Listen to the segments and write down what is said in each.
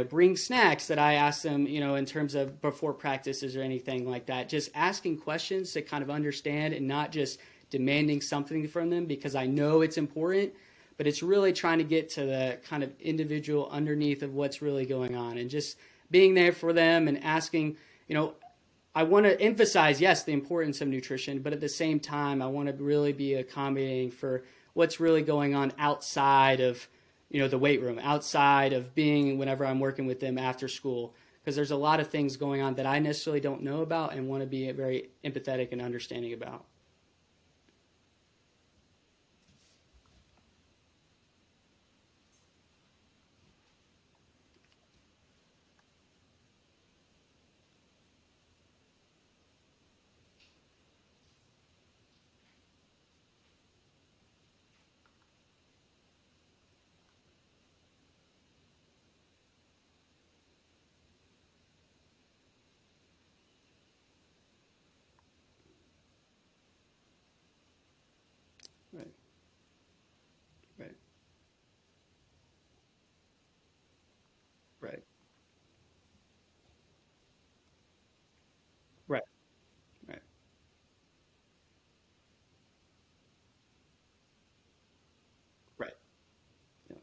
bring snacks that I ask them, in terms of before practices or anything like that. Just asking questions to kind of understand and not just demanding something from them because I know it's important, but it's really trying to get to the kind of individual underneath of what's really going on and just being there for them and asking, I want to emphasize, yes, the importance of nutrition, but at the same time, I want to really be accommodating for what's really going on outside of, the weight room, outside of being whenever I'm working with them after school, because there's a lot of things going on that I necessarily don't know about and want to be very empathetic and understanding about. Right, right, right, right, right, right, yeah,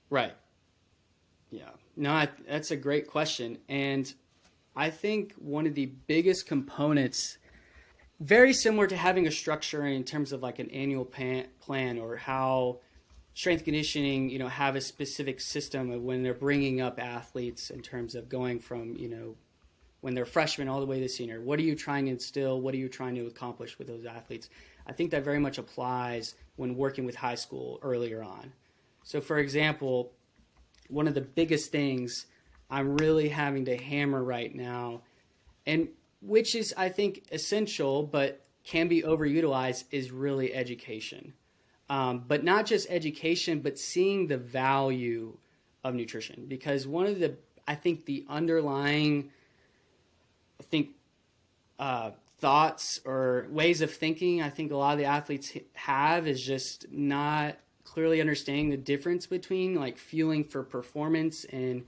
right. Yeah. No, that's a great question. And I think one of the biggest components, very similar to having a structure in terms of like an annual plan or how strength conditioning, have a specific system of when they're bringing up athletes in terms of going from, when they're freshmen all the way to senior. What are you trying to instill? What are you trying to accomplish with those athletes? I think that very much applies when working with high school earlier on. So, for example, one of the biggest things I'm really having to hammer right now, and which is, I think, essential but can be overutilized, is really education. But not just education, but seeing the value of nutrition. Because one of the, I think, the underlying, I think, thoughts or ways of thinking I think a lot of the athletes have is just not clearly understanding the difference between like fueling for performance and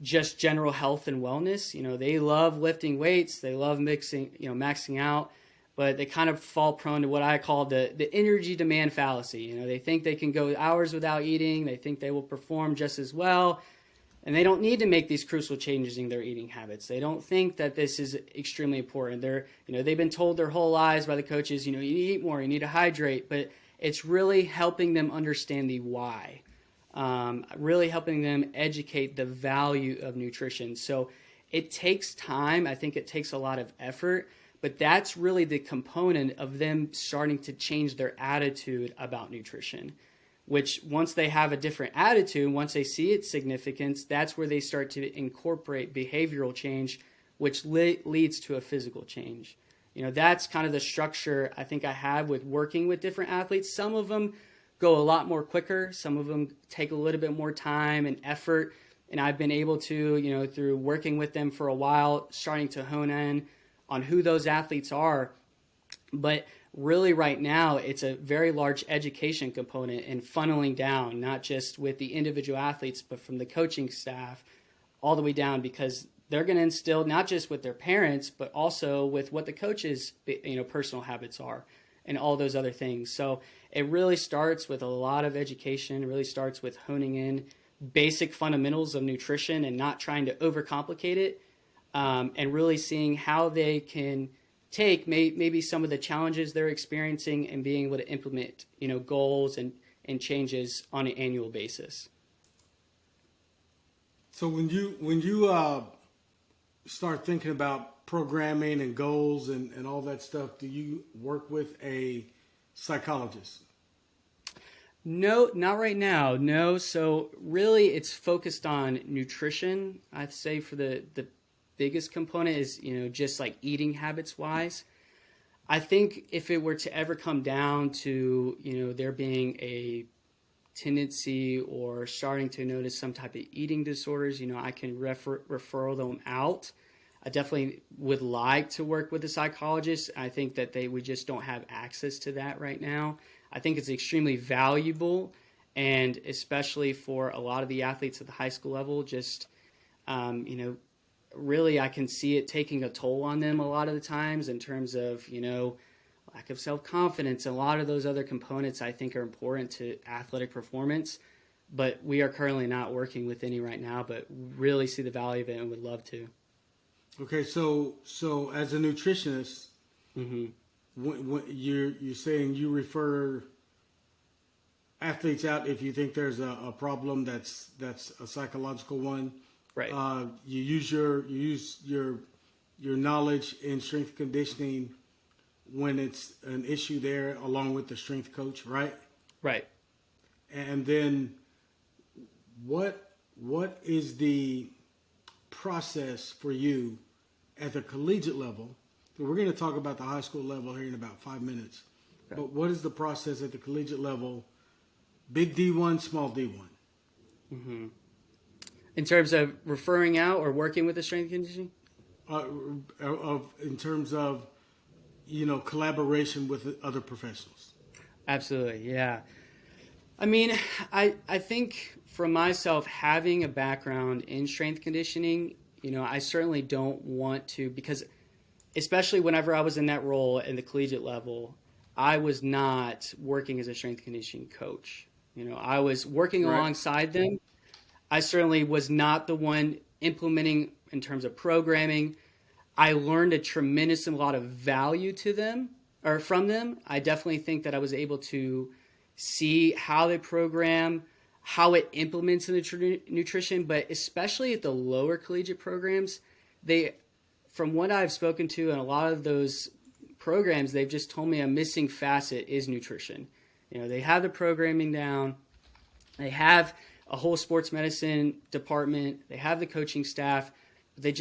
just general health and wellness. They love lifting weights, they love maxing out, but they kind of fall prone to what I call the energy demand fallacy. They think they can go hours without eating, they think they will perform just as well, and they don't need to make these crucial changes in their eating habits. They don't think that this is extremely important. They've been told their whole lives by the coaches, you need to eat more, you need to hydrate, but it's really helping them understand the why, really helping them educate the value of nutrition. So it takes time. I think it takes a lot of effort, but that's really the component of them starting to change their attitude about nutrition, which once they have a different attitude, once they see its significance, that's where they start to incorporate behavioral change, which leads to a physical change. That's kind of the structure I think I have with working with different athletes. Some of them go a lot more quicker. Some of them take a little bit more time and effort. And I've been able to, through working with them for a while, starting to hone in on who those athletes are. But really right now, it's a very large education component and funneling down, not just with the individual athletes, but from the coaching staff all the way down, because they're going to instill not just with their parents, but also with what the coaches, personal habits are and all those other things. So it really starts with a lot of education. It really starts with honing in basic fundamentals of nutrition and not trying to overcomplicate it, and really seeing how they can take maybe some of the challenges they're experiencing and being able to implement, goals and changes on an annual basis. So when you start thinking about programming and goals and all that stuff, do you work with a psychologist? No, not right now. No. So really it's focused on nutrition. I'd say for the biggest component is, just like eating habits wise. I think if it were to ever come down to, there being a tendency or starting to notice some type of eating disorders, I can refer them out. I definitely would like to work with a psychologist. I think that we just don't have access to that right now. I think it's extremely valuable And especially for a lot of the athletes at the high school level, just, really I can see it taking a toll on them a lot of the times in terms of, lack of self-confidence. And a lot of those other components I think are important to athletic performance, but we are currently not working with any right now, but really see the value of it and would love to. Okay, so as a nutritionist, Mm-hmm. when you're saying you refer athletes out if you think there's a problem that's a psychological one. Right. You use your knowledge in strength conditioning when it's an issue there, along with the strength coach, right? Right. And then what is the process for you at the collegiate level? So we're going to talk about the high school level here in about 5 minutes. Okay. But what is the process at the collegiate level? Big D1, small D1. Mm-hmm. In terms of referring out or working with the strength conditioning? In terms of, collaboration with other professionals. Absolutely, yeah. I mean, I think for myself, having a background in strength conditioning, I certainly don't want to, because especially whenever I was in that role in the collegiate level, I was not working as a strength conditioning coach. I was working Right. alongside them. I certainly was not the one implementing in terms of programming. I learned a tremendous amount of value to them or from them. I definitely think that I was able to see how they program, how it implements the nutrition, but especially at the lower collegiate programs, from what I've spoken to and a lot of those programs, they've just told me a missing facet is nutrition. They have the programming down. They have a whole sports medicine department. They have the coaching staff. They just